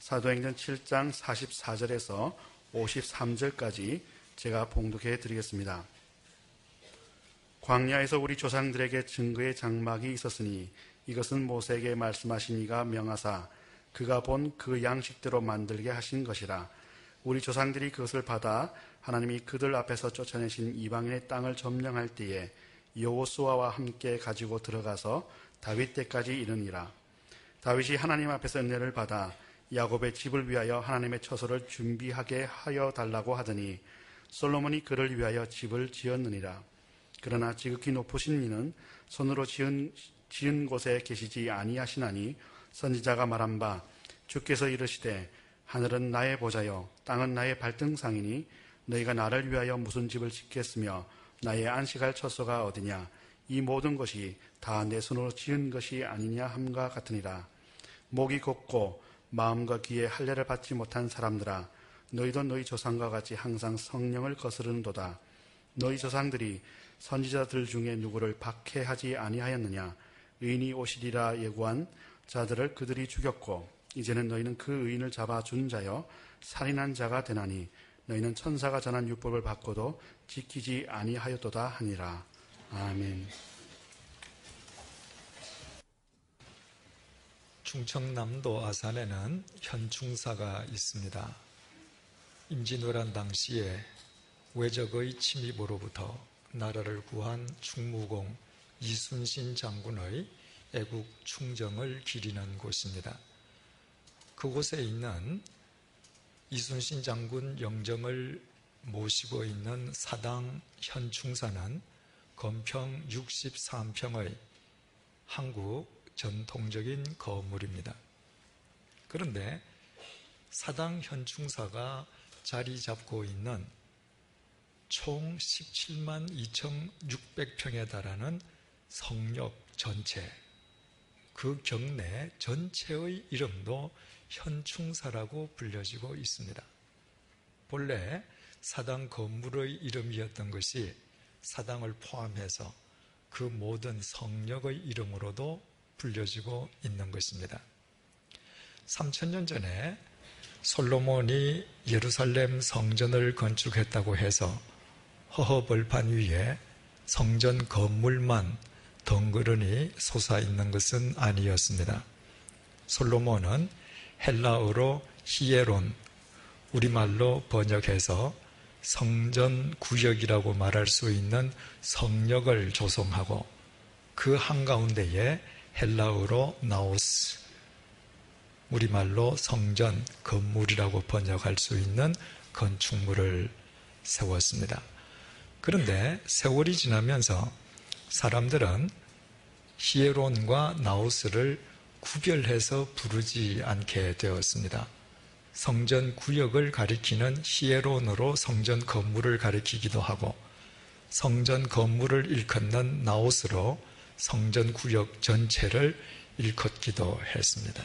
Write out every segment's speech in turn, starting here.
사도행전 7장 44절에서 53절까지 제가 봉독해 드리겠습니다. 광야에서 우리 조상들에게 증거의 장막이 있었으니 이것은 모세에게 말씀하신 이가 명하사 그가 본 그 양식대로 만들게 하신 것이라. 우리 조상들이 그것을 받아 하나님이 그들 앞에서 쫓아내신 이방인의 땅을 점령할 때에 여호수아와 함께 가지고 들어가서 다윗 때까지 이르니라. 다윗이 하나님 앞에서 은혜를 받아 야곱의 집을 위하여 하나님의 처소를 준비하게 하여 달라고 하더니 솔로몬이 그를 위하여 집을 지었느니라. 그러나 지극히 높으신 이는 손으로 지은 곳에 계시지 아니하시나니 선지자가 말한 바 주께서 이르시되 하늘은 나의 보좌요 땅은 나의 발등상이니 너희가 나를 위하여 무슨 집을 짓겠으며 나의 안식할 처소가 어디냐. 이 모든 것이 다 내 손으로 지은 것이 아니냐 함과 같으니라. 목이 곱고 마음과 귀에 할례를 받지 못한 사람들아, 너희도 너희 조상과 같이 항상 성령을 거스르는도다. 너희 조상들이 선지자들 중에 누구를 박해하지 아니하였느냐. 의인이 오시리라 예고한 자들을 그들이 죽였고 이제는 너희는 그 의인을 잡아 준 자여 살인한 자가 되나니 너희는 천사가 전한 율법을 받고도 지키지 아니하였도다 하니라. 아멘. 충청남도 아산에는 현충사가 있습니다. 임진왜란 당시에 외적의 침입으로부터 나라를 구한 충무공 이순신 장군의 애국 충정을 기리는 곳입니다. 그곳에 있는 이순신 장군 영정을 모시고 있는 사당 현충사는 건평 63평의 한국 전통적인 건물입니다. 그런데 사당 현충사가 자리 잡고 있는 총 17만 2,600평에 달하는 성역 전체, 그 경내 전체의 이름도 현충사라고 불려지고 있습니다. 본래 사당 건물의 이름이었던 것이 사당을 포함해서 그 모든 성역의 이름으로도 불려지고 있는 것입니다. 3000년 전에 솔로몬이 예루살렘 성전을 건축했다고 해서 허허벌판 위에 성전 건물만 덩그러니 솟아있는 것은 아니었습니다. 솔로몬은 헬라어로 히에론, 우리말로 번역해서 성전구역이라고 말할 수 있는 성역을 조성하고 그 한가운데에 헬라어로 나오스, 우리말로 성전, 건물이라고 번역할 수 있는 건축물을 세웠습니다. 그런데 세월이 지나면서 사람들은 히에론과 나우스를 구별해서 부르지 않게 되었습니다. 성전 구역을 가리키는 히에론으로 성전 건물을 가리키기도 하고 성전 건물을 일컫는 나우스로 성전 구역 전체를 일컫기도 했습니다.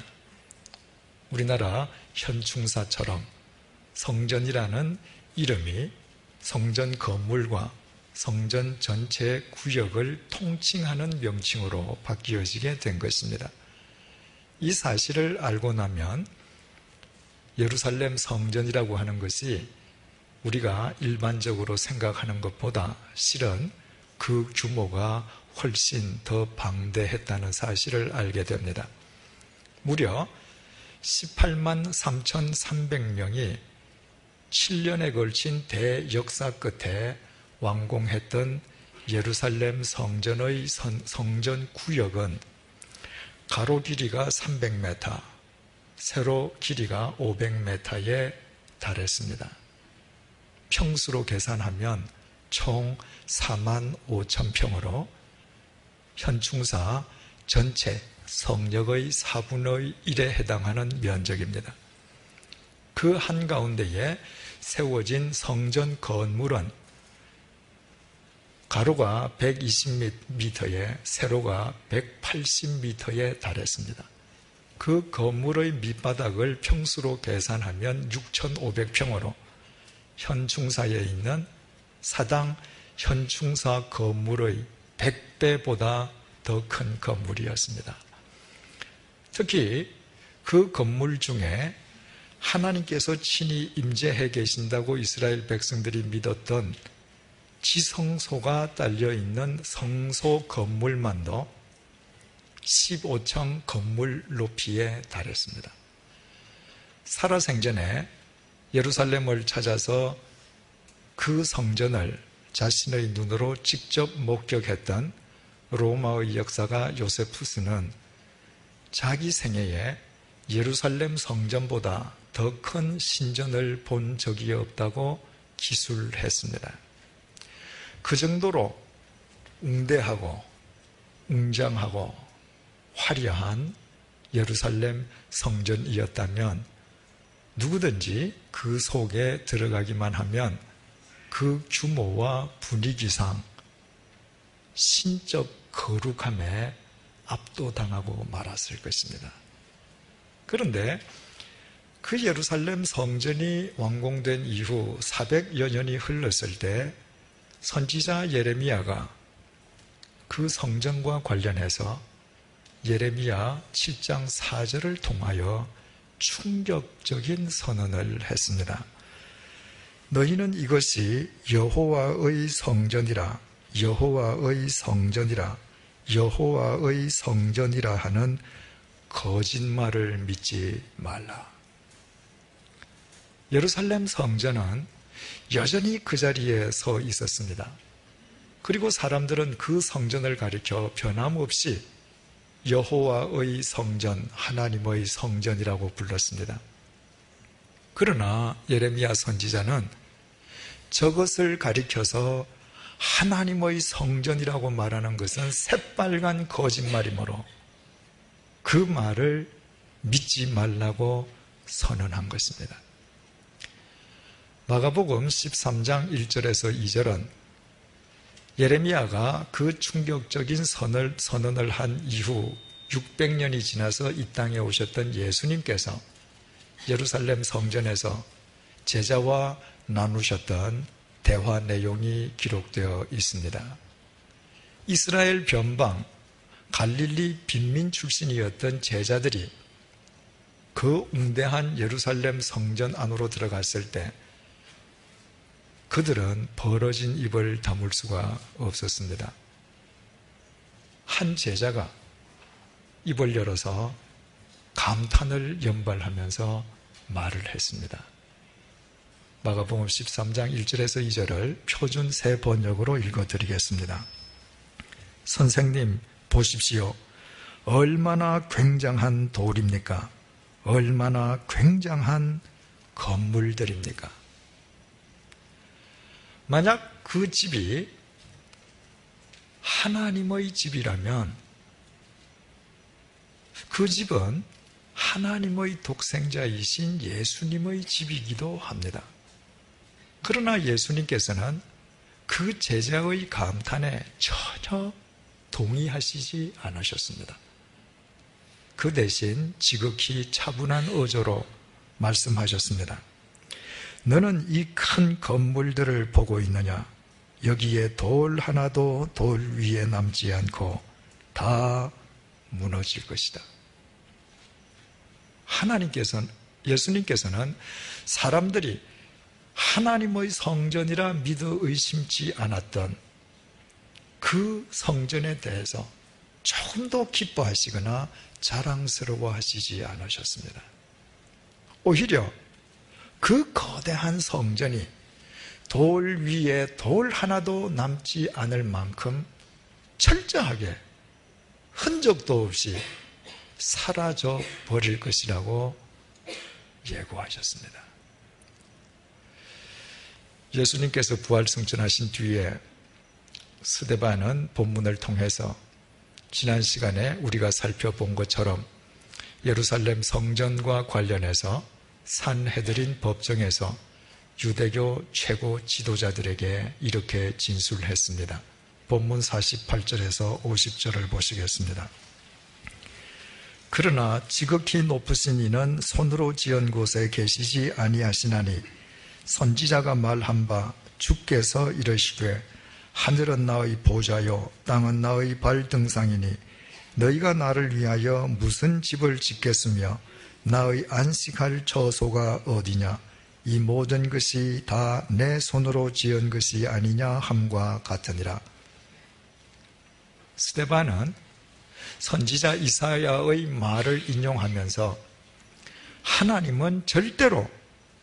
우리나라 현충사처럼 성전이라는 이름이 성전 건물과 성전 전체 구역을 통칭하는 명칭으로 바뀌어지게 된 것입니다. 이 사실을 알고 나면 예루살렘 성전이라고 하는 것이 우리가 일반적으로 생각하는 것보다 실은 그 규모가 훨씬 더 방대했다는 사실을 알게 됩니다. 무려 18만 3,300명이 7년에 걸친 대역사 끝에 완공했던 예루살렘 성전의 성전 구역은 가로 길이가 300m, 세로 길이가 500m에 달했습니다. 평수로 계산하면 총 4만 5천 평으로 현충사 전체 성역의 4분의 1에 해당하는 면적입니다. 그 한가운데에 세워진 성전 건물은 가로가 120m에 세로가 180m에 달했습니다. 그 건물의 밑바닥을 평수로 계산하면 6,500평으로 현충사에 있는 사당 현충사 건물의 100배보다 더 큰 건물이었습니다. 특히 그 건물 중에 하나님께서 친히 임재해 계신다고 이스라엘 백성들이 믿었던 지성소가 딸려있는 성소 건물만도 15층 건물 높이에 달했습니다. 살아생전에 예루살렘을 찾아서 그 성전을 자신의 눈으로 직접 목격했던 로마의 역사가 요세푸스는 자기 생애에 예루살렘 성전보다 더 큰 신전을 본 적이 없다고 기술했습니다. 그 정도로 웅대하고 웅장하고 화려한 예루살렘 성전이었다면 누구든지 그 속에 들어가기만 하면 그 규모와 분위기상 신적 거룩함에 압도당하고 말았을 것입니다. 그런데 그 예루살렘 성전이 완공된 이후 400여 년이 흘렀을 때 선지자 예레미야가 그 성전과 관련해서 예레미야 7장 4절을 통하여 충격적인 선언을 했습니다. 너희는 이것이 여호와의 성전이라, 여호와의 성전이라, 여호와의 성전이라 하는 거짓말을 믿지 말라. 예루살렘 성전은 여전히 그 자리에 서 있었습니다. 그리고 사람들은 그 성전을 가리켜 변함없이 여호와의 성전, 하나님의 성전이라고 불렀습니다. 그러나 예레미야 선지자는 저것을 가리켜서 하나님의 성전이라고 말하는 것은 새빨간 거짓말이므로 그 말을 믿지 말라고 선언한 것입니다. 마가복음 13장 1절에서 2절은 예레미야가 그 충격적인 선언을 한 이후 600년이 지나서 이 땅에 오셨던 예수님께서 예루살렘 성전에서 제자와 나누셨던 대화 내용이 기록되어 있습니다. 이스라엘 변방 갈릴리 빈민 출신이었던 제자들이 그 웅대한 예루살렘 성전 안으로 들어갔을 때 그들은 벌어진 입을 다물 수가 없었습니다. 한 제자가 입을 열어서 감탄을 연발하면서 말을 했습니다. 마가복음 13장 1절에서 2절을 표준 새 번역으로 읽어드리겠습니다. 선생님 보십시오. 얼마나 굉장한 돌입니까? 얼마나 굉장한 건물들입니까? 만약 그 집이 하나님의 집이라면 그 집은 하나님의 독생자이신 예수님의 집이기도 합니다. 그러나 예수님께서는 그 제자의 감탄에 전혀 동의하시지 않으셨습니다. 그 대신 지극히 차분한 어조로 말씀하셨습니다. 너는 이 큰 건물들을 보고 있느냐? 여기에 돌 하나도 돌 위에 남지 않고 다 무너질 것이다. 예수님께서는 사람들이 하나님의 성전이라 믿어 의심치 않았던 그 성전에 대해서 조금도 기뻐하시거나 자랑스러워하시지 않으셨습니다. 오히려 그 거대한 성전이 돌 위에 돌 하나도 남지 않을 만큼 철저하게 흔적도 없이 사라져 버릴 것이라고 예고하셨습니다. 예수님께서 부활승천하신 뒤에 스데반은 본문을 통해서 지난 시간에 우리가 살펴본 것처럼 예루살렘 성전과 관련해서 산헤드린 법정에서 유대교 최고 지도자들에게 이렇게 진술했습니다. 본문 48절에서 50절을 보시겠습니다. 그러나 지극히 높으신 이는 손으로 지은 곳에 계시지 아니하시나니 선지자가 말한 바 주께서 이르시되 하늘은 나의 보좌요 땅은 나의 발등상이니 너희가 나를 위하여 무슨 집을 짓겠으며 나의 안식할 처소가 어디냐? 이 모든 것이 다 내 손으로 지은 것이 아니냐 함과 같으니라. 스데반은 선지자 이사야의 말을 인용하면서 하나님은 절대로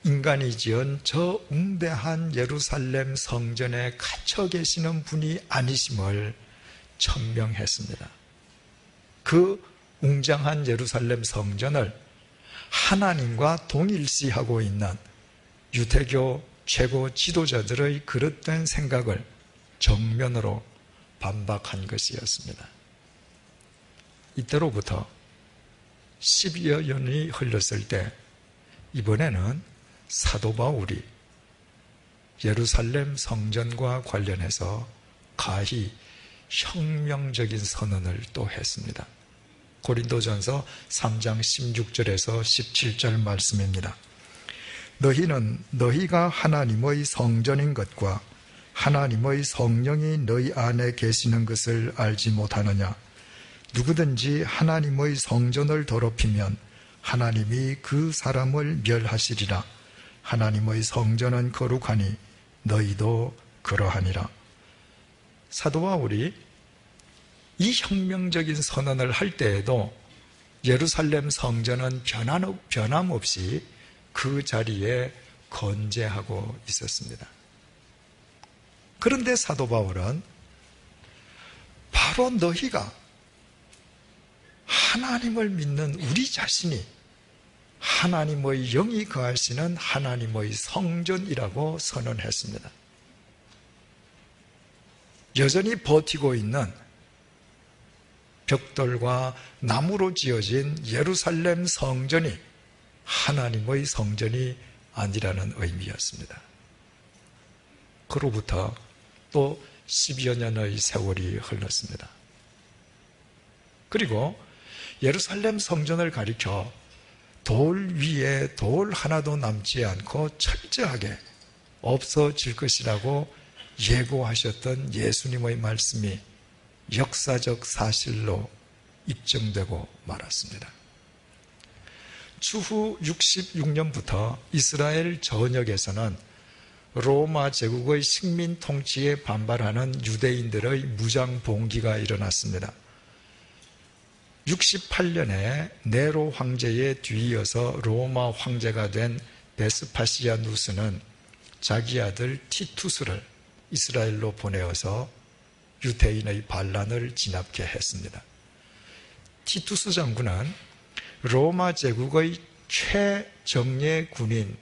인간이 지은 저 웅대한 예루살렘 성전에 갇혀 계시는 분이 아니심을 천명했습니다. 그 웅장한 예루살렘 성전을 하나님과 동일시하고 있는 유대교 최고 지도자들의 그릇된 생각을 정면으로 반박한 것이었습니다. 이때로부터 10여 년이 흘렀을 때 이번에는 사도 바울이 예루살렘 성전과 관련해서 가히 혁명적인 선언을 또 했습니다. 고린도전서 3장 16절에서 17절 말씀입니다. 너희는 너희가 하나님의 성전인 것과 하나님의 성령이 너희 안에 계시는 것을 알지 못하느냐? 누구든지 하나님의 성전을 더럽히면 하나님이 그 사람을 멸하시리라. 하나님의 성전은 거룩하니 너희도 그러하니라. 사도 바울이 이 혁명적인 선언을 할 때에도 예루살렘 성전은 변함없이 그 자리에 건재하고 있었습니다. 그런데 사도 바울은 바로 너희가 하나님을 믿는 우리 자신이 하나님의 영이 거하시는 하나님의 성전이라고 선언했습니다. 여전히 버티고 있는 벽돌과 나무로 지어진 예루살렘 성전이 하나님의 성전이 아니라는 의미였습니다. 그로부터 또 10여 년의 세월이 흘렀습니다. 그리고 예루살렘 성전을 가리켜 돌 위에 돌 하나도 남지 않고 철저하게 없어질 것이라고 예고하셨던 예수님의 말씀이 역사적 사실로 입증되고 말았습니다. 추후 66년부터 이스라엘 전역에서는 로마 제국의 식민 통치에 반발하는 유대인들의 무장 봉기가 일어났습니다. 68년에 네로 황제에 뒤이어서 로마 황제가 된 베스파시아누스는 자기 아들 티투스를 이스라엘로 보내어서 유대인의 반란을 진압케 했습니다. 티투스 장군은 로마 제국의 최정예 군인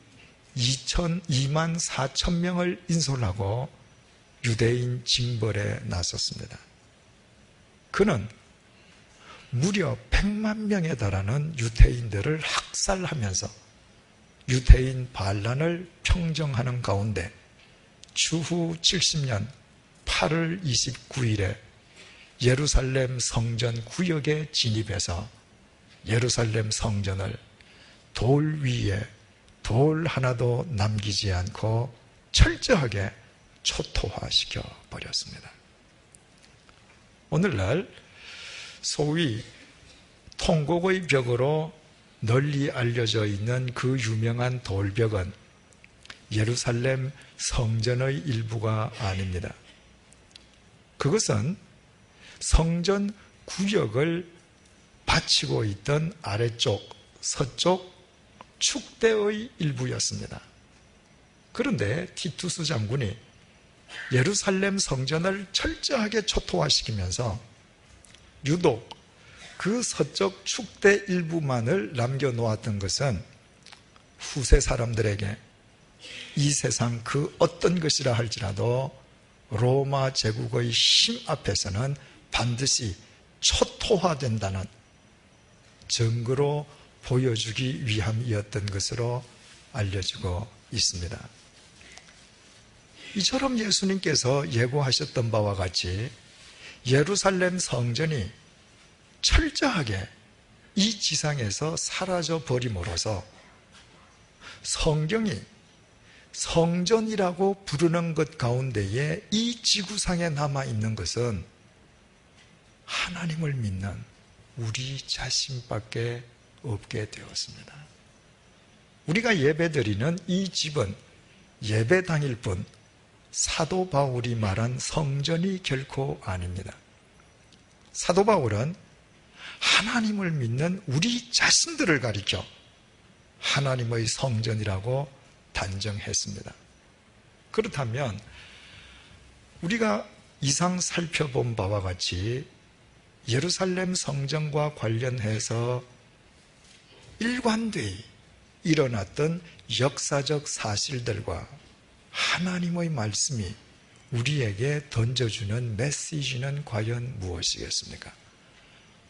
2만 4천 명을 인솔하고 유대인 징벌에 나섰습니다. 그는 무려 100만 명에 달하는 유대인들을 학살하면서 유대인 반란을 평정하는 가운데 추후 70년 8월 29일에 예루살렘 성전 구역에 진입해서 예루살렘 성전을 돌 위에 돌 하나도 남기지 않고 철저하게 초토화시켜 버렸습니다. 오늘날 소위 통곡의 벽으로 널리 알려져 있는 그 유명한 돌벽은 예루살렘 성전의 일부가 아닙니다. 그것은 성전 구역을 바치고 있던 아래쪽 서쪽 축대의 일부였습니다. 그런데 티투스 장군이 예루살렘 성전을 철저하게 초토화시키면서 유독 그 서쪽 축대 일부만을 남겨놓았던 것은 후세 사람들에게 이 세상 그 어떤 것이라 할지라도 로마 제국의 힘 앞에서는 반드시 초토화된다는 증거로 보여주기 위함이었던 것으로 알려지고 있습니다. 이처럼 예수님께서 예고하셨던 바와 같이 예루살렘 성전이 철저하게 이 지상에서 사라져 버림으로써 성경이 성전이라고 부르는 것 가운데에 이 지구상에 남아있는 것은 하나님을 믿는 우리 자신밖에 없게 되었습니다. 우리가 예배드리는 이 집은 예배당일 뿐 사도 바울이 말한 성전이 결코 아닙니다. 사도 바울은 하나님을 믿는 우리 자신들을 가리켜 하나님의 성전이라고 단정했습니다. 그렇다면 우리가 이상 살펴본 바와 같이 예루살렘 성전과 관련해서 일관되이 일어났던 역사적 사실들과 하나님의 말씀이 우리에게 던져주는 메시지는 과연 무엇이겠습니까?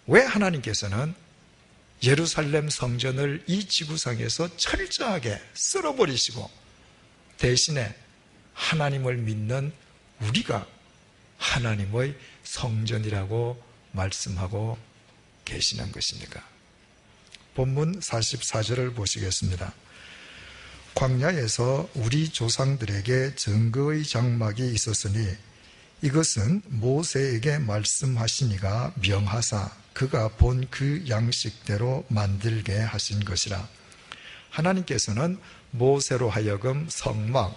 왜 하나님께서는 예루살렘 성전을 이 지구상에서 철저하게 쓸어버리시고 대신에 하나님을 믿는 우리가 하나님의 성전이라고 말씀하고 계시는 것입니까? 본문 44절을 보시겠습니다. 광야에서 우리 조상들에게 증거의 장막이 있었으니 이것은 모세에게 말씀하시니가 명하사 그가 본 그 양식대로 만들게 하신 것이라. 하나님께서는 모세로 하여금 성막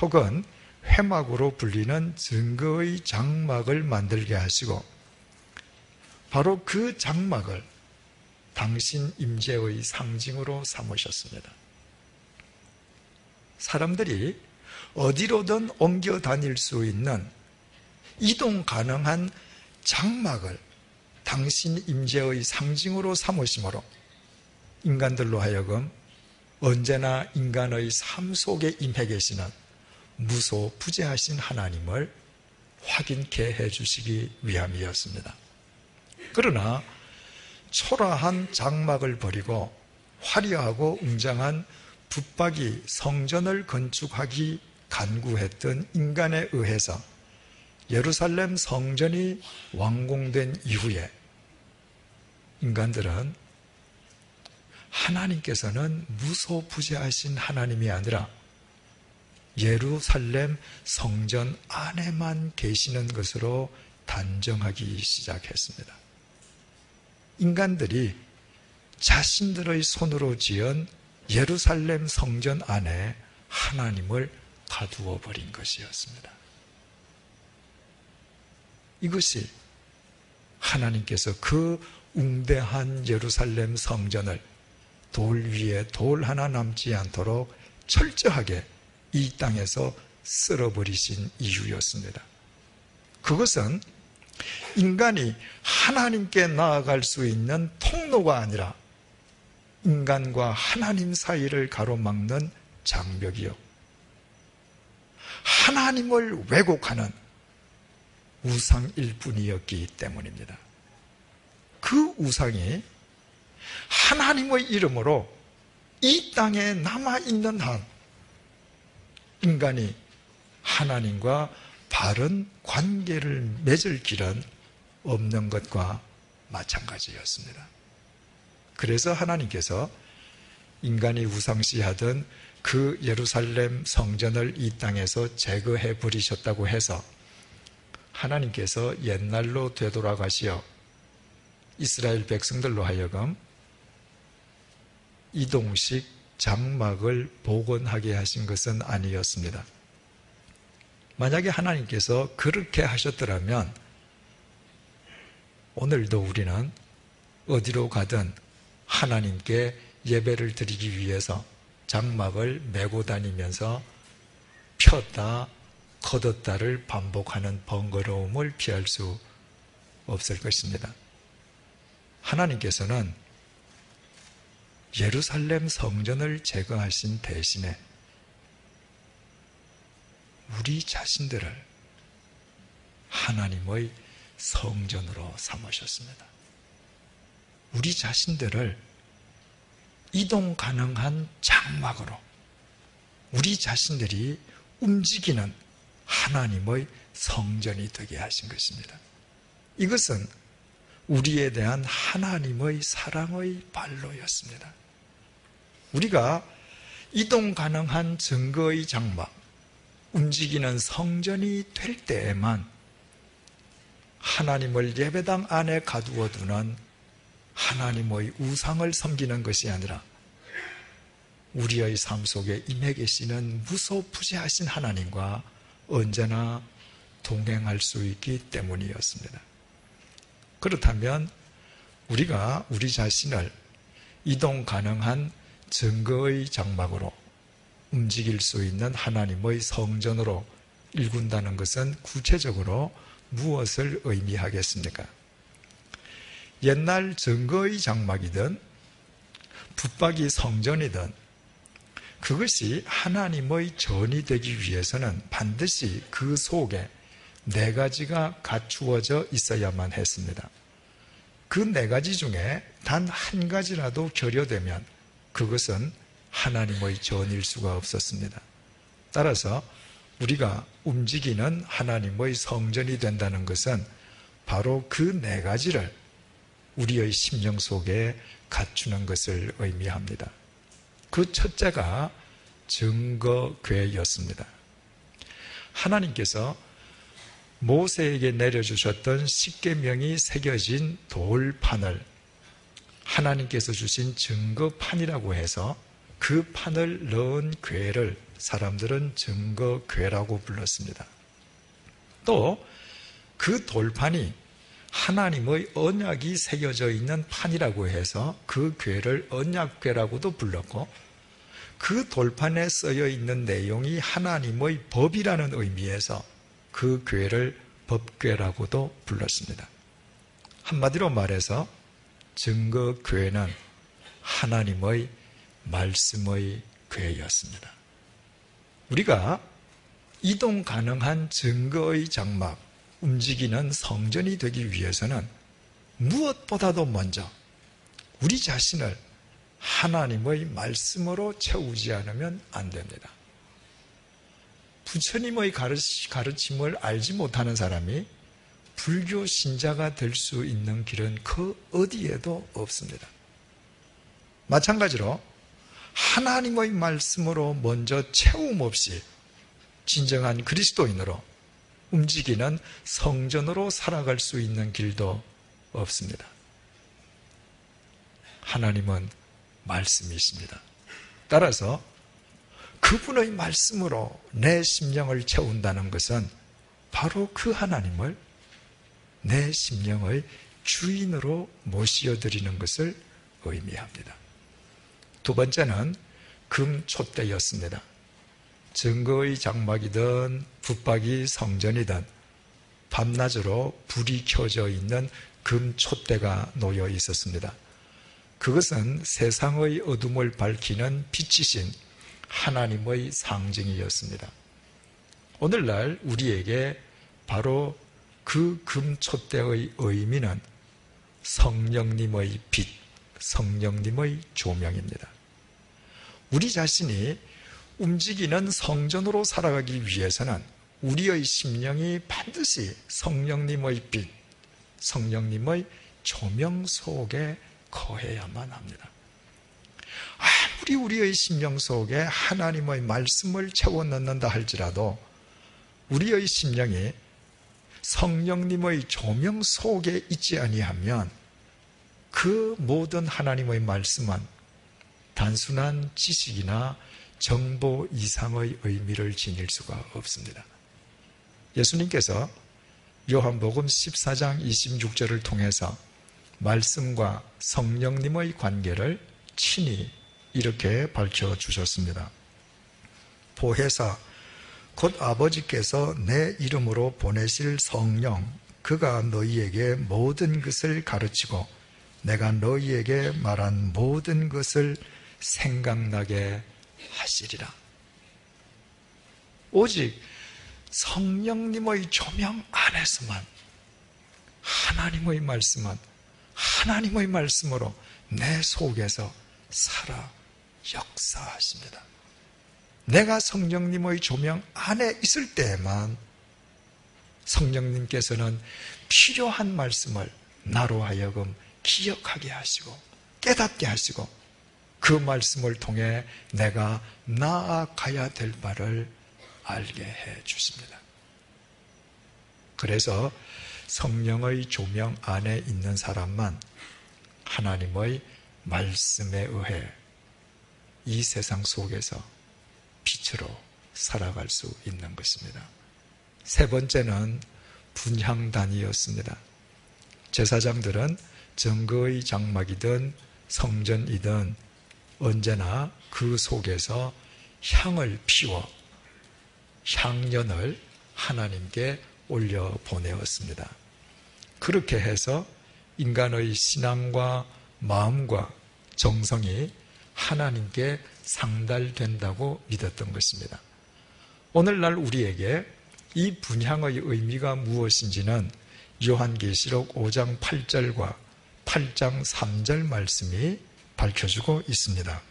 혹은 회막으로 불리는 증거의 장막을 만들게 하시고 바로 그 장막을 당신 임재의 상징으로 삼으셨습니다. 사람들이 어디로든 옮겨 다닐 수 있는 이동 가능한 장막을 당신 임재의 상징으로 삼으심으로 인간들로 하여금 언제나 인간의 삶 속에 임해 계시는 무소부재하신 하나님을 확인케 해주시기 위함이었습니다. 그러나 초라한 장막을 버리고 화려하고 웅장한 붙박이 성전을 건축하기 간구했던 인간에 의해서 예루살렘 성전이 완공된 이후에 인간들은 하나님께서는 무소부재하신 하나님이 아니라 예루살렘 성전 안에만 계시는 것으로 단정하기 시작했습니다. 인간들이 자신들의 손으로 지은 예루살렘 성전 안에 하나님을 가두어 버린 것이었습니다. 이것이 하나님께서 그 웅대한 예루살렘 성전을 돌 위에 돌 하나 남지 않도록 철저하게 이 땅에서 쓸어버리신 이유였습니다. 그것은 인간이 하나님께 나아갈 수 있는 통로가 아니라 인간과 하나님 사이를 가로막는 장벽이요, 하나님을 왜곡하는 우상일 뿐이었기 때문입니다. 그 우상이 하나님의 이름으로 이 땅에 남아있는 한 인간이 하나님과 바른 관계를 맺을 길은 없는 것과 마찬가지였습니다. 그래서 하나님께서 인간이 우상시하던 그 예루살렘 성전을 이 땅에서 제거해 버리셨다고 해서 하나님께서 옛날로 되돌아가시어 이스라엘 백성들로 하여금 이동식 장막을 복원하게 하신 것은 아니었습니다. 만약에 하나님께서 그렇게 하셨더라면 오늘도 우리는 어디로 가든 하나님께 예배를 드리기 위해서 장막을 메고 다니면서 폈다 걷었다를 반복하는 번거로움을 피할 수 없을 것입니다. 하나님께서는 예루살렘 성전을 제거하신 대신에 우리 자신들을 하나님의 성전으로 삼으셨습니다. 우리 자신들을 이동 가능한 장막으로 우리 자신들이 움직이는 하나님의 성전이 되게 하신 것입니다. 이것은 우리에 대한 하나님의 사랑의 발로였습니다. 우리가 이동 가능한 증거의 장막, 움직이는 성전이 될 때에만 하나님을 예배당 안에 가두어 두는 하나님의 우상을 섬기는 것이 아니라 우리의 삶 속에 임해 계시는 무소부재하신 하나님과 언제나 동행할 수 있기 때문이었습니다. 그렇다면 우리가 우리 자신을 이동 가능한 증거의 장막으로 움직일 수 있는 하나님의 성전으로 일군다는 것은 구체적으로 무엇을 의미하겠습니까? 옛날 증거의 장막이든 붙박이 성전이든 그것이 하나님의 전이 되기 위해서는 반드시 그 속에 네 가지가 갖추어져 있어야만 했습니다. 그 네 가지 중에 단 한 가지라도 결여되면 그것은 하나님의 전일 수가 없었습니다. 따라서 우리가 움직이는 하나님의 성전이 된다는 것은 바로 그 네 가지를 우리의 심령 속에 갖추는 것을 의미합니다. 그 첫째가 증거궤였습니다. 하나님께서 모세에게 내려주셨던 십계명이 새겨진 돌판을 하나님께서 주신 증거판이라고 해서 그 판을 넣은 궤를 사람들은 증거궤라고 불렀습니다. 또 그 돌판이 하나님의 언약이 새겨져 있는 판이라고 해서 그 궤를 언약궤라고도 불렀고, 그 돌판에 쓰여 있는 내용이 하나님의 법이라는 의미에서 그 궤를 법궤라고도 불렀습니다. 한마디로 말해서 증거궤는 하나님의 말씀의 궤였습니다. 우리가 이동 가능한 증거의 장막, 움직이는 성전이 되기 위해서는 무엇보다도 먼저 우리 자신을 하나님의 말씀으로 채우지 않으면 안 됩니다. 부처님의 가르침을 알지 못하는 사람이 불교 신자가 될 수 있는 길은 그 어디에도 없습니다. 마찬가지로 하나님의 말씀으로 먼저 채움 없이 진정한 그리스도인으로 움직이는 성전으로 살아갈 수 있는 길도 없습니다. 하나님은 말씀이십니다. 따라서 그분의 말씀으로 내 심령을 채운다는 것은 바로 그 하나님을 내 심령의 주인으로 모시어드리는 것을 의미합니다. 두 번째는 금촛대였습니다. 증거의 장막이든 붙박이 성전이든 밤낮으로 불이 켜져 있는 금촛대가 놓여 있었습니다. 그것은 세상의 어둠을 밝히는 빛이신 하나님의 상징이었습니다. 오늘날 우리에게 바로 그 금촛대의 의미는 성령님의 빛, 성령님의 조명입니다. 우리 자신이 움직이는 성전으로 살아가기 위해서는 우리의 심령이 반드시 성령님의 빛, 성령님의 조명 속에 거해야만 합니다. 아무리 우리의 심령 속에 하나님의 말씀을 채워 넣는다 할지라도 우리의 심령이 성령님의 조명 속에 있지 아니하면 그 모든 하나님의 말씀은 단순한 지식이나 정보 이상의 의미를 지닐 수가 없습니다. 예수님께서 요한복음 14장 26절을 통해서 말씀과 성령님의 관계를 친히 이렇게 밝혀주셨습니다. 보혜사 곧 아버지께서 내 이름으로 보내실 성령, 그가 너희에게 모든 것을 가르치고 내가 너희에게 말한 모든 것을 생각나게 하시리라. 오직 성령님의 조명 안에서만 하나님의 말씀은 하나님의 말씀으로 내 속에서 살아 역사하십니다. 내가 성령님의 조명 안에 있을 때에만 성령님께서는 필요한 말씀을 나로 하여금 기억하게 하시고 깨닫게 하시고 그 말씀을 통해 내가 나아가야 될 바를 알게 해 주십니다. 그래서 성령의 조명 안에 있는 사람만 하나님의 말씀에 의해 이 세상 속에서 빛으로 살아갈 수 있는 것입니다. 세 번째는 분향단이었습니다. 제사장들은 증거의 장막이든 성전이든 언제나 그 속에서 향을 피워 향연을 하나님께 올려 보내었습니다. 그렇게 해서 인간의 신앙과 마음과 정성이 하나님께 상달된다고 믿었던 것입니다. 오늘날 우리에게 이 분향의 의미가 무엇인지는 요한계시록 5장 8절과 8장 3절 말씀이 밝혀주고 있습니다.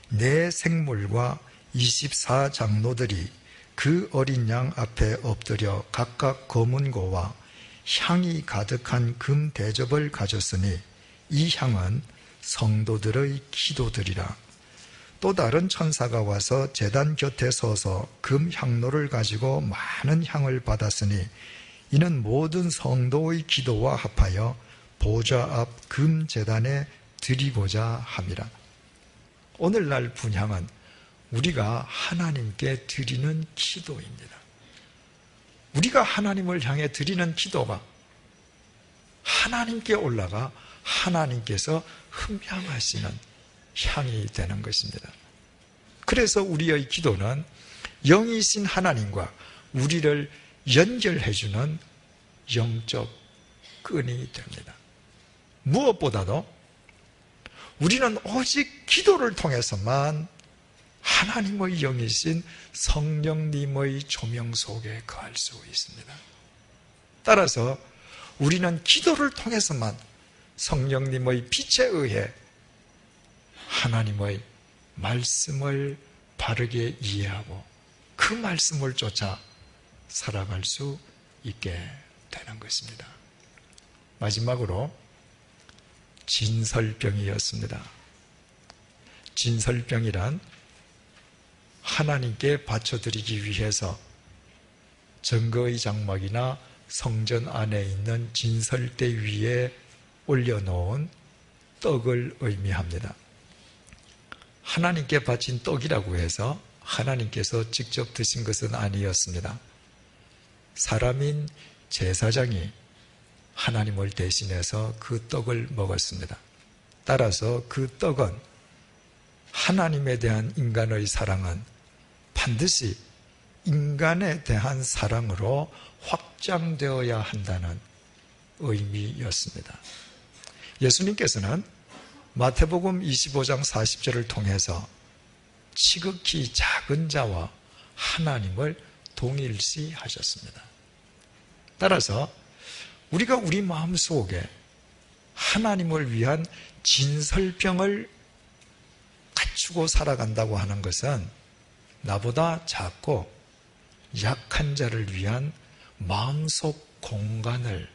내 생물과 24장로들이 그 어린 양 앞에 엎드려 각각 검은고와 향이 가득한 금 대접을 가졌으니 이 향은 성도들의 기도들이라. 또 다른 천사가 와서 제단 곁에 서서 금 향로를 가지고 많은 향을 받았으니 이는 모든 성도의 기도와 합하여 보좌 앞 금 제단에 드리고자 함이라. 오늘날 분향은 우리가 하나님께 드리는 기도입니다. 우리가 하나님을 향해 드리는 기도가 하나님께 올라가 하나님께서 흠향하시는 향이 되는 것입니다. 그래서 우리의 기도는 영이신 하나님과 우리를 연결해주는 영적 끈이 됩니다. 무엇보다도 우리는 오직 기도를 통해서만 하나님의 영이신 성령님의 조명 속에 거할 수 있습니다. 따라서 우리는 기도를 통해서만 성령님의 빛에 의해 하나님의 말씀을 바르게 이해하고 그 말씀을 쫓아 살아갈 수 있게 되는 것입니다. 마지막으로 진설병이었습니다. 진설병이란 하나님께 바쳐드리기 위해서 증거의 장막이나 성전 안에 있는 진설대 위에 올려놓은 떡을 의미합니다. 하나님께 바친 떡이라고 해서 하나님께서 직접 드신 것은 아니었습니다. 사람인 제사장이 하나님을 대신해서 그 떡을 먹었습니다. 따라서 그 떡은 하나님에 대한 인간의 사랑은 반드시 인간에 대한 사랑으로 확장되어야 한다는 의미였습니다. 예수님께서는 마태복음 25장 40절을 통해서 지극히 작은 자와 하나님을 동일시하셨습니다. 따라서 우리가 우리 마음속에 하나님을 위한 진설병을 갖추고 살아간다고 하는 것은 나보다 작고 약한 자를 위한 마음속 공간을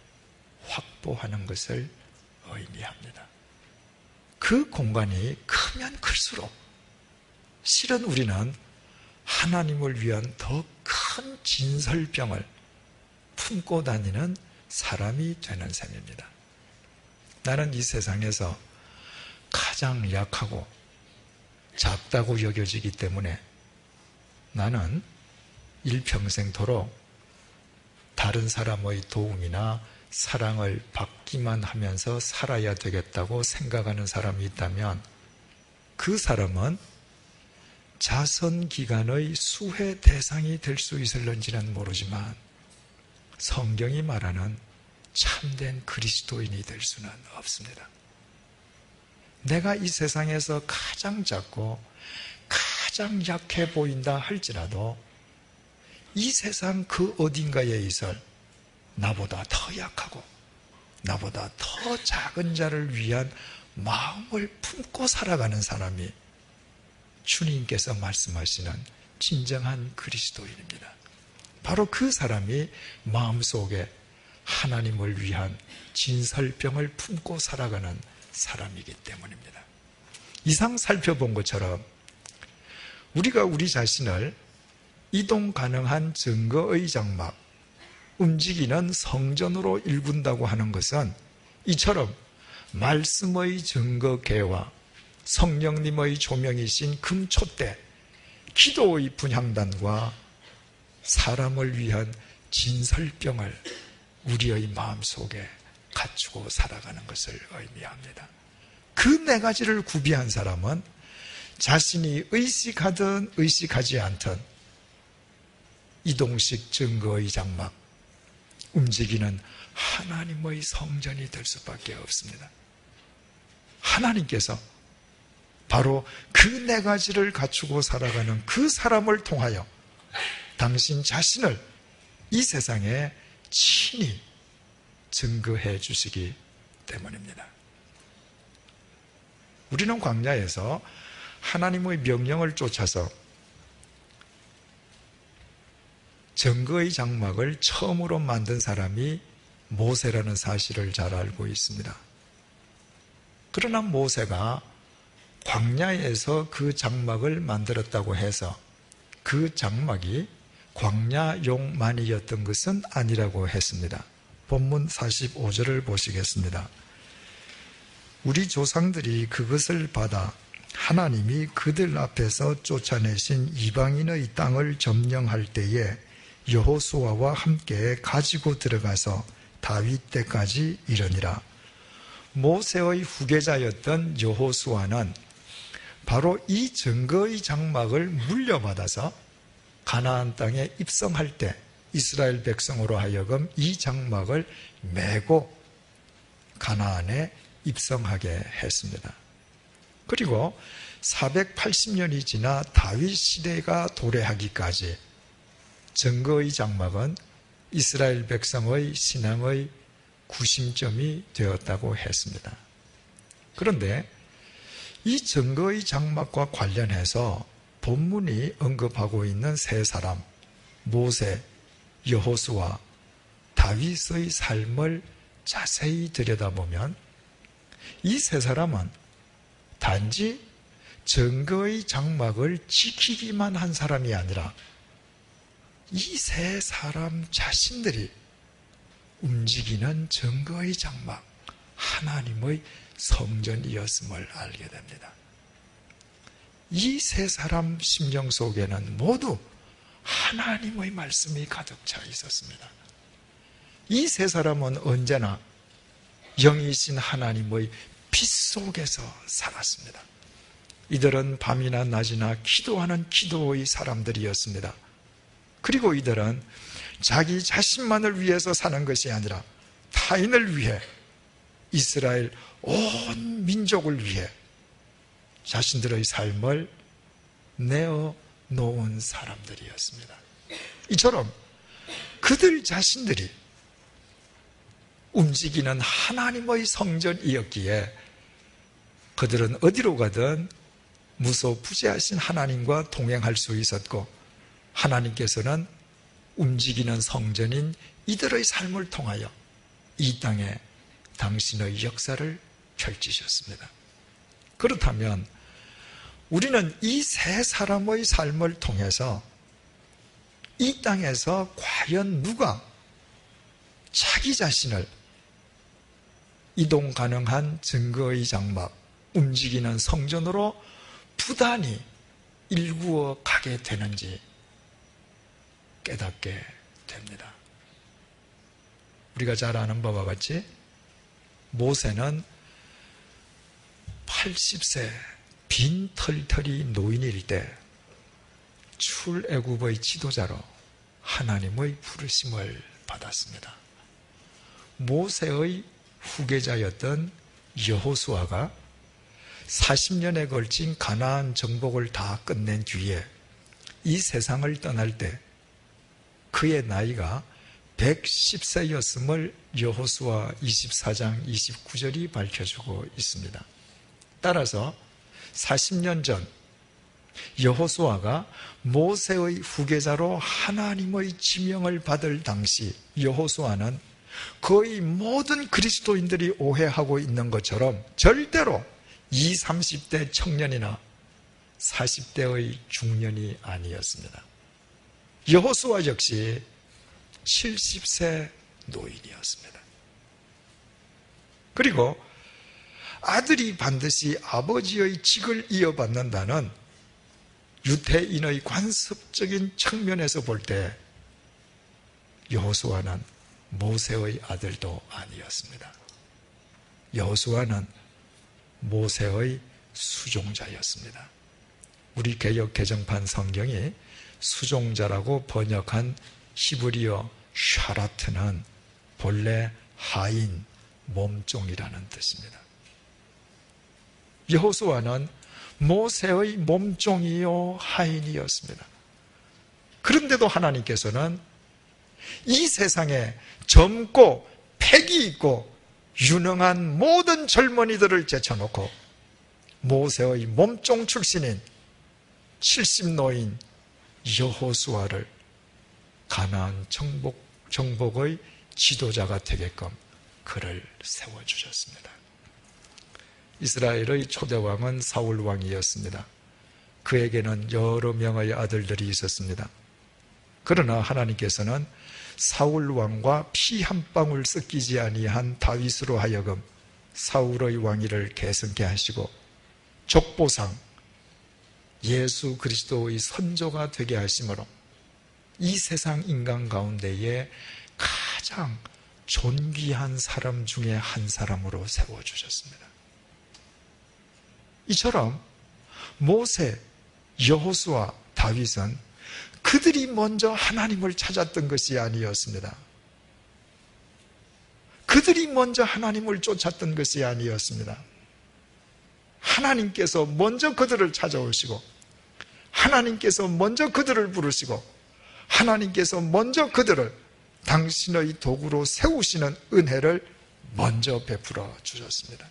확보하는 것을 의미합니다. 그 공간이 크면 클수록 실은 우리는 하나님을 위한 더 큰 진설병을 품고 다니는 사람이 되는 셈입니다. 나는 이 세상에서 가장 약하고 작다고 여겨지기 때문에 나는 일평생토록 다른 사람의 도움이나 사랑을 받기만 하면서 살아야 되겠다고 생각하는 사람이 있다면 그 사람은 자선기간의 수혜 대상이 될 수 있을런지는 모르지만 성경이 말하는 참된 그리스도인이 될 수는 없습니다. 내가 이 세상에서 가장 작고 가장 약해 보인다 할지라도 이 세상 그 어딘가에 있을 나보다 더 약하고 나보다 더 작은 자를 위한 마음을 품고 살아가는 사람이 주님께서 말씀하시는 진정한 그리스도인입니다. 바로 그 사람이 마음속에 하나님을 위한 진설병을 품고 살아가는 사람이기 때문입니다. 이상 살펴본 것처럼 우리가 우리 자신을 이동 가능한 증거의 장막, 움직이는 성전으로 일군다고 하는 것은 이처럼 말씀의 증거계와 성령님의 조명이신 금초대 기도의 분향단과 사람을 위한 진설병을 우리의 마음속에 갖추고 살아가는 것을 의미합니다. 그 네 가지를 구비한 사람은 자신이 의식하든 의식하지 않든 이동식 증거의 장막, 움직이는 하나님의 성전이 될 수밖에 없습니다. 하나님께서 바로 그 네 가지를 갖추고 살아가는 그 사람을 통하여 당신 자신을 이 세상에 친히 증거해 주시기 때문입니다. 우리는 광야에서 하나님의 명령을 쫓아서 증거의 장막을 처음으로 만든 사람이 모세라는 사실을 잘 알고 있습니다. 그러나 모세가 광야에서 그 장막을 만들었다고 해서 그 장막이 광야용만이었던 것은 아니라고 했습니다. 본문 45절을 보시겠습니다. 우리 조상들이 그것을 받아 하나님이 그들 앞에서 쫓아내신 이방인의 땅을 점령할 때에 여호수아와 함께 가지고 들어가서 다윗 때까지 이르니라. 모세의 후계자였던 여호수아는 바로 이 증거의 장막을 물려받아서 가나안 땅에 입성할 때 이스라엘 백성으로 하여금 이 장막을 메고 가나안에 입성하게 했습니다. 그리고 480년이 지나 다윗 시대가 도래하기까지 증거의 장막은 이스라엘 백성의 신앙의 구심점이 되었다고 했습니다. 그런데 이 증거의 장막과 관련해서 본문이 언급하고 있는 세 사람, 모세, 여호수아, 다윗의 삶을 자세히 들여다보면 이 세 사람은 단지 증거의 장막을 지키기만 한 사람이 아니라 이 세 사람 자신들이 움직이는 증거의 장막, 하나님의 성전이었음을 알게 됩니다. 이 세 사람 심령 속에는 모두 하나님의 말씀이 가득 차 있었습니다. 이 세 사람은 언제나 영이신 하나님의 빛 속에서 살았습니다. 이들은 밤이나 낮이나 기도하는 기도의 사람들이었습니다. 그리고 이들은 자기 자신만을 위해서 사는 것이 아니라 타인을 위해, 이스라엘 온 민족을 위해 자신들의 삶을 내어 놓은 사람들이었습니다. 이처럼 그들 자신들이 움직이는 하나님의 성전이었기에 그들은 어디로 가든 무소부재하신 하나님과 동행할 수 있었고, 하나님께서는 움직이는 성전인 이들의 삶을 통하여 이 땅에 당신의 역사를 펼치셨습니다. 그렇다면 우리는 이 세 사람의 삶을 통해서 이 땅에서 과연 누가 자기 자신을 이동 가능한 증거의 장막, 움직이는 성전으로 부단히 일구어 가게 되는지 깨닫게 됩니다. 우리가 잘 아는 바와 같이 모세는 80세 빈털털이 노인일 때 출애굽의 지도자로 하나님의 부르심을 받았습니다. 모세의 후계자였던 여호수아가 40년에 걸친 가나안 정복을 다 끝낸 뒤에 이 세상을 떠날 때 그의 나이가 110세였음을 여호수아 24장 29절이 밝혀주고 있습니다. 따라서 40년 전 여호수아가 모세의 후계자로 하나님의 지명을 받을 당시 여호수아는 거의 모든 그리스도인들이 오해하고 있는 것처럼 절대로 20, 30대 청년이나 40대의 중년이 아니었습니다. 여호수아 역시 70세 노인이었습니다. 그리고 아들이 반드시 아버지의 직을 이어받는다는 유대인의 관습적인 측면에서 볼 때 여호수아는 모세의 아들도 아니었습니다. 여호수아는 모세의 수종자였습니다. 우리 개역 개정판 성경이 수종자라고 번역한 히브리어 샤라트는 본래 하인, 몸종이라는 뜻입니다. 여호수아는 모세의 몸종이요 하인이었습니다. 그런데도 하나님께서는 이 세상에 젊고 패기 있고 유능한 모든 젊은이들을 제쳐놓고 모세의 몸종 출신인 70노인 여호수아를 가나안 정복의 지도자가 되게끔 그를 세워주셨습니다. 이스라엘의 초대왕은 사울왕이었습니다. 그에게는 여러 명의 아들들이 있었습니다. 그러나 하나님께서는 사울왕과 피 한 방울 섞이지 아니한 다윗으로 하여금 사울의 왕위를 계승케 하시고 족보상 예수 그리스도의 선조가 되게 하심으로 이 세상 인간 가운데에 가장 존귀한 사람 중에 한 사람으로 세워주셨습니다. 이처럼 모세, 여호수아, 다윗은 그들이 먼저 하나님을 찾았던 것이 아니었습니다. 그들이 먼저 하나님을 쫓았던 것이 아니었습니다. 하나님께서 먼저 그들을 찾아오시고 하나님께서 먼저 그들을 부르시고 하나님께서 먼저 그들을 당신의 도구로 세우시는 은혜를 먼저 베풀어 주셨습니다.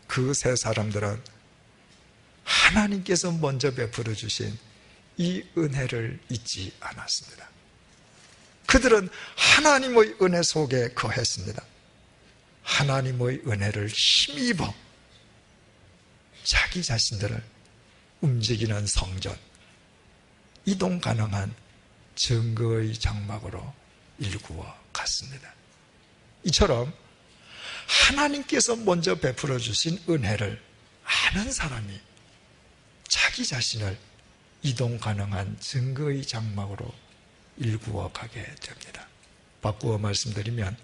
그 세 사람들은 하나님께서 먼저 베풀어 주신 이 은혜를 잊지 않았습니다. 그들은 하나님의 은혜 속에 거했습니다. 하나님의 은혜를 힘입어 자기 자신들을 움직이는 성전, 이동 가능한 증거의 장막으로 일구어 갔습니다. 이처럼 하나님께서 먼저 베풀어 주신 은혜를 아는 사람이 자기 자신을 이동 가능한 증거의 장막으로 일구어 가게 됩니다. 바꾸어 말씀드리면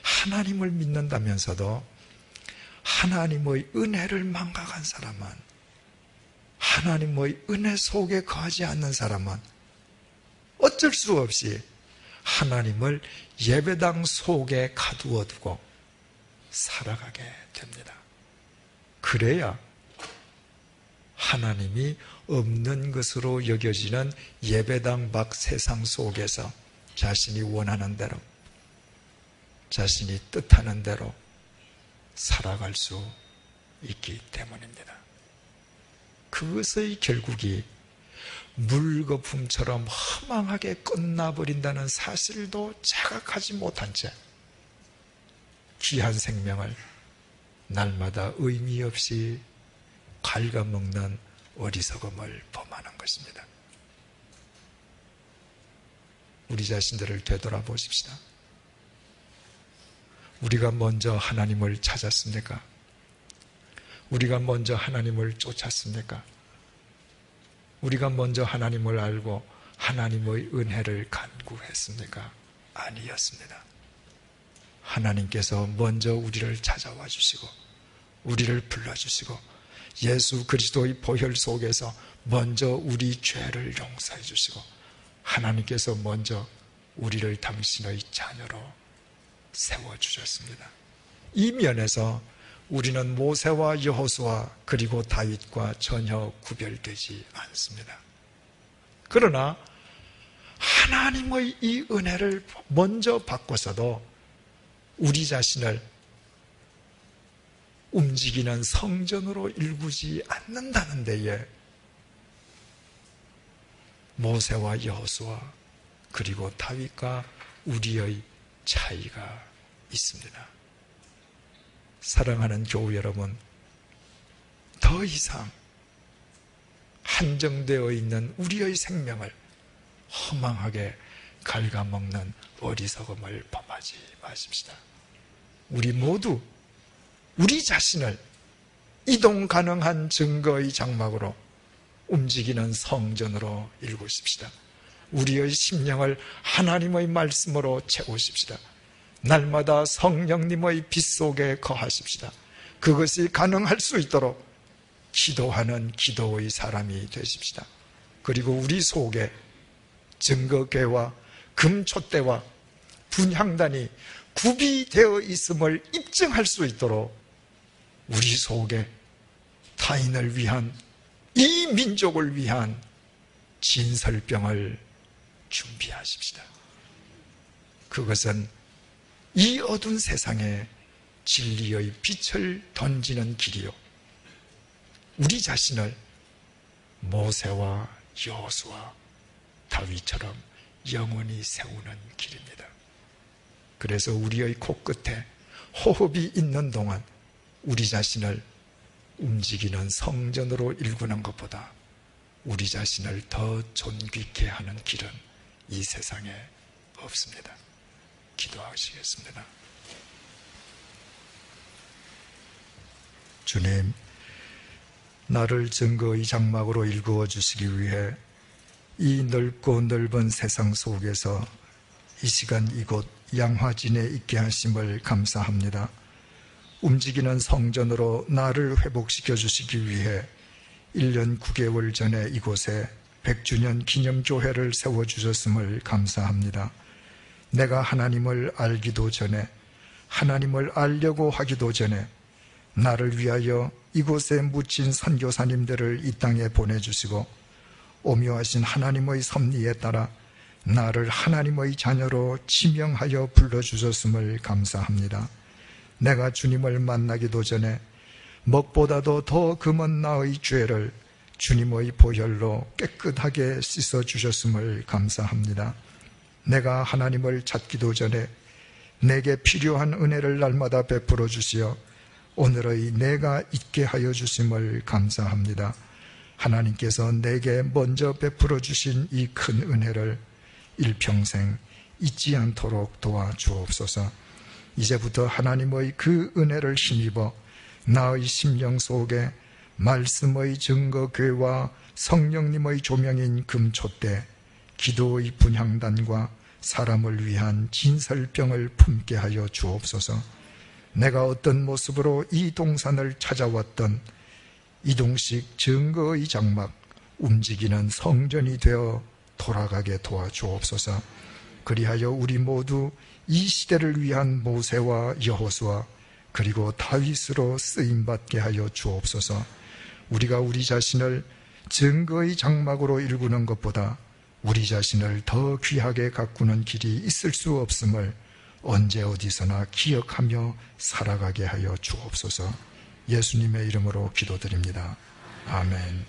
하나님을 믿는다면서도 하나님의 은혜를 망각한 사람은, 하나님의 은혜 속에 거하지 않는 사람은 어쩔 수 없이 하나님을 예배당 속에 가두어 두고 살아가게 됩니다. 그래야 하나님이 없는 것으로 여겨지는 예배당 밖 세상 속에서 자신이 원하는 대로, 자신이 뜻하는 대로 살아갈 수 있기 때문입니다. 그것의 결국이 물거품처럼 허망하게 끝나버린다는 사실도 자각하지 못한 채 귀한 생명을 날마다 의미 없이 갉아먹는 어리석음을 범하는 것입니다. 우리 자신들을 되돌아보십시다. 우리가 먼저 하나님을 찾았습니까? 우리가 먼저 하나님을 쫓았습니까? 우리가 먼저 하나님을 알고 하나님의 은혜를 간구했습니까? 아니었습니다. 하나님께서 먼저 우리를 찾아와 주시고 우리를 불러주시고 예수 그리스도의 보혈 속에서 먼저 우리 죄를 용서해 주시고 하나님께서 먼저 우리를 당신의 자녀로 세워주셨습니다. 이 면에서 우리는 모세와 여호수아 그리고 다윗과 전혀 구별되지 않습니다. 그러나 하나님의 이 은혜를 먼저 받고서도 우리 자신을 움직이는 성전으로 일구지 않는다는 데에 모세와 여호수아 그리고 다윗과 우리의 차이가 있습니다. 사랑하는 교우 여러분, 더 이상 한정되어 있는 우리의 생명을 허망하게 갉아먹는 어리석음을 범하지 마십시다. 우리 모두 우리 자신을 이동 가능한 증거의 장막으로 움직이는 성전으로 일구십시다. 우리의 심령을 하나님의 말씀으로 채우십시다. 날마다 성령님의 빛 속에 거하십시다. 그것이 가능할 수 있도록 기도하는 기도의 사람이 되십시다. 그리고 우리 속에 증거궤와 금촛대와 분향단이 구비되어 있음을 입증할 수 있도록 우리 속에 타인을 위한, 이 민족을 위한 진설병을 준비하십시다. 그것은 이 어두운 세상에 진리의 빛을 던지는 길이요, 우리 자신을 모세와 여호수아, 다윗처럼 영원히 세우는 길입니다. 그래서 우리의 코끝에 호흡이 있는 동안 우리 자신을 움직이는 성전으로 일구는 것보다 우리 자신을 더 존귀케 하는 길은 이 세상에 없습니다. 기도하시겠습니다. 주님, 나를 증거의 장막으로 일구어 주시기 위해 이 넓고 넓은 세상 속에서 이 시간 이곳 양화진에 있게 하심을 감사합니다. 움직이는 성전으로 나를 회복시켜 주시기 위해 1년 9개월 전에 이곳에 100주년 기념교회를 세워주셨음을 감사합니다. 내가 하나님을 알기도 전에, 하나님을 알려고 하기도 전에 나를 위하여 이곳에 묻힌 선교사님들을 이 땅에 보내주시고 오묘하신 하나님의 섭리에 따라 나를 하나님의 자녀로 지명하여 불러주셨음을 감사합니다. 내가 주님을 만나기도 전에 먹보다도 더 금은 나의 죄를 주님의 보혈로 깨끗하게 씻어주셨음을 감사합니다. 내가 하나님을 찾기도 전에 내게 필요한 은혜를 날마다 베풀어 주시어 오늘의 내가 있게 하여 주심을 감사합니다. 하나님께서 내게 먼저 베풀어 주신 이 큰 은혜를 일평생 잊지 않도록 도와주옵소서. 이제부터 하나님의 그 은혜를 힘입어 나의 심령 속에 말씀의 증거궤와 성령님의 조명인 금촛대, 기도의 분향단과 사람을 위한 진설병을 품게 하여 주옵소서. 내가 어떤 모습으로 이 동산을 찾아왔던 이동식 증거의 장막, 움직이는 성전이 되어 돌아가게 도와주옵소서. 그리하여 우리 모두 이 시대를 위한 모세와 여호수아 그리고 다윗으로 쓰임받게 하여 주옵소서. 우리가 우리 자신을 증거의 장막으로 일구는 것보다 우리 자신을 더 귀하게 가꾸는 길이 있을 수 없음을 언제 어디서나 기억하며 살아가게 하여 주옵소서. 예수님의 이름으로 기도드립니다. 아멘.